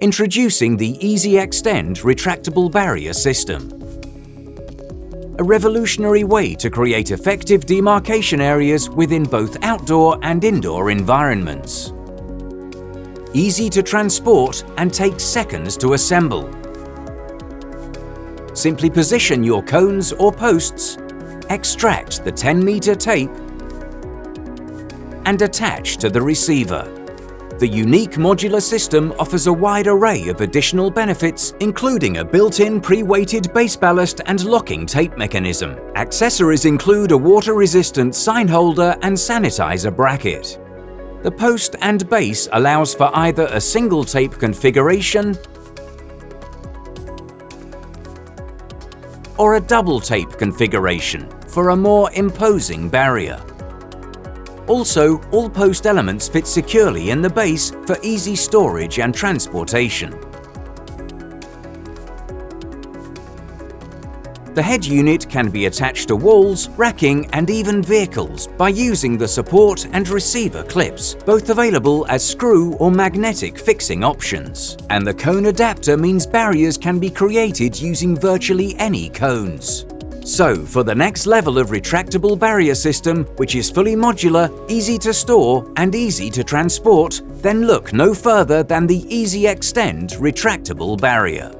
Introducing the EasyExtend retractable barrier system. A revolutionary way to create effective demarcation areas within both outdoor and indoor environments. Easy to transport and takes seconds to assemble. Simply position your cones or posts, extract the 10-meter tape, and attach to the receiver. The unique modular system offers a wide array of additional benefits, including a built-in pre-weighted base ballast and locking tape mechanism. Accessories include a water-resistant sign holder and sanitizer bracket. The post and base allows for either a single tape configuration or a double tape configuration for a more imposing barrier. Also, all post elements fit securely in the base for easy storage and transportation. The head unit can be attached to walls, racking, and even vehicles by using the support and receiver clips, both available as screw or magnetic fixing options. And the cone adapter means barriers can be created using virtually any cones. So, for the next level of retractable barrier system, which is fully modular, easy to store, and easy to transport, then look no further than the EasyExtend retractable barrier.